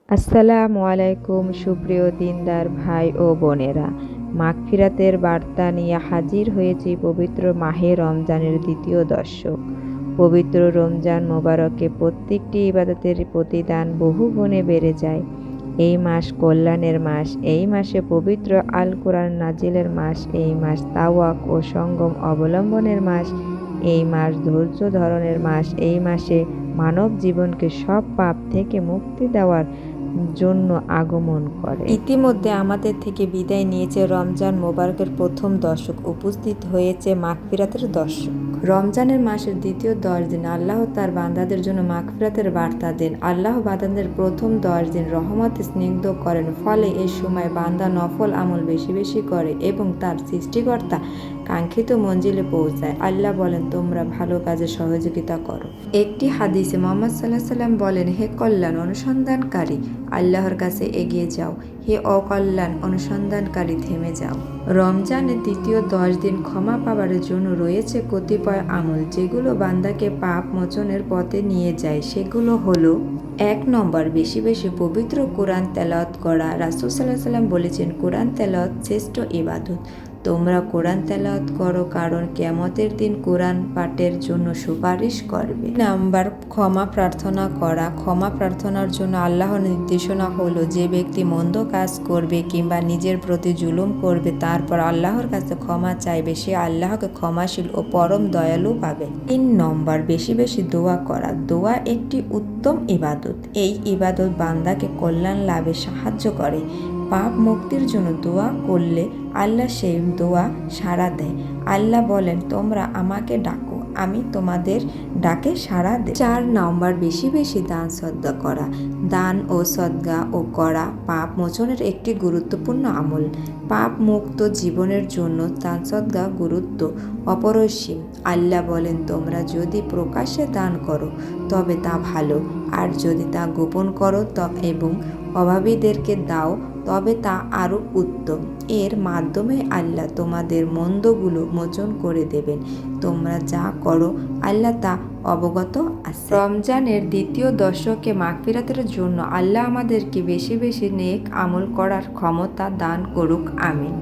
আসসালামু আলাইকুম সুপ্রিয় দিনদার ভাই ও বোনেরা, মাগফিরাতের বার্তা নিয়ে হাজির হয়েছি পবিত্র মাহে রমজানের দ্বিতীয় দশক। পবিত্র রমজান মোবারকে প্রত্যেকটি ইবাদতের প্রতিদান বহু গুণে বেড়ে যায়। এই মাস কল্যাণের মাস, এই মাসে পবিত্র আল কোরআন নাজিলের মাস, এই মাস তাওয়াক ও সংযম অবলম্বনের মাস, এই মাস ধৈর্য ধারণের মাস, এই মাসে মানব জীবনকে সব পাপ থেকে মুক্তি দেওয়ার জন্য আগমন করে। ইতিমধ্যে আমাদের থেকে বিদায় নিয়েছে রমজান মোবারকের প্রথম দশক, উপস্থিত হয়েছে মাগফিরাতের দশক। রমজানের মাসের দ্বিতীয় 10 দিন আল্লাহ তার বান্দাদের জন্য মাগফিরাতের বার্তা দেন। আল্লাহ বান্দাদের প্রথম 10 দিন রহমতে স্নিগ্ধ করেন, ফলে এই সময় বান্দা নফল আমল বেশি বেশি করে এবং তার সৃষ্টিকর্তা কাঙ্ক্ষিত মঞ্জিলে পৌঁছায়। আল্লাহ বলেন, তোমরা ভালো কাজে সহযোগিতা করো। একটি হাদিসে মুহাম্মদ সাল্লাল্লাহু আলাইহি সাল্লাম বলেন, হে কল্যাণ অনুসন্ধানকারী, আল্লাহর কাছে এগিয়ে যাও, হে অকল্যাণ অনুসন্ধানকারী, থেমে যাও। রমজানের দ্বিতীয় 10 দিন ক্ষমা পাবার জন্য রয়েছে কতিপয় আমল, যেগুলো বান্দাকে পাপ মোচনের পথে নিয়ে যায়। সেগুলো হলো: 1 নম্বর, বেশি বেশি পবিত্র কোরআন তেলাওয়াত করা। রাসূল সাল্লাল্লাহু আলাইহি সাল্লাম বলেছেন, কোরআন তেলাওয়াত শ্রেষ্ঠ ইবাদত। তোমরা কোরআন তেলাওয়াত করো, কারণ কিয়ামতের দিন কোরআন পাঠের জন্য সুপারিশ করবে। 2 নাম্বার, ক্ষমা প্রার্থনা করা। ক্ষমা প্রার্থনার জন্য আল্লাহর নির্দেশনা হলো, যে ব্যক্তি মন্দ কাজ করবে কিংবা নিজের প্রতি জুলুম করবে, তারপর আল্লাহর কাছে ক্ষমা চাইবে, সে আল্লাহকে ক্ষমাশীল ও পরম দয়ালু পাবে। 3 নম্বর, বেশি বেশি দোয়া করা। দোয়া একটি উত্তম ইবাদত। এই ইবাদত বান্দাকে কল্যাণ লাভে সাহায্য করে। পাপ মুক্তির জন্য দোয়া করলে আল্লাহ সেই দোয়া সাড়া দেয়। আল্লাহ বলেন, তোমরা আমাকে ডাকো, আমি তোমাদের ডাকে সাড়া দেব। 4 নম্বর, বেশি বেশি দান সদকা করা। দান ও সদকা ও করা পাপ মোচনের একটি গুরুত্বপূর্ণ আমল। পাপ মুক্ত জীবনের জন্য দান সদকা গুরুত্ব অপরিসীম। আল্লাহ বলেন, তোমরা যদি প্রকাশ্যে দান করো তবে তা ভালো, আর যদি তা গোপন করো এবং অভাবীদেরকে দাও তবে তা আরও উত্তম। এর মাধ্যমে আল্লাহ তোমাদের মন্দগুলো মোচন করে দেবেন। তোমরা যা করো আল্লাহ তা অবগত আছে। রমজানের দ্বিতীয় দশকে মাগফিরাতের জন্য আল্লাহ আমাদেরকে বেশি বেশি নেক আমল করার ক্ষমতা দান করুক। আমিন।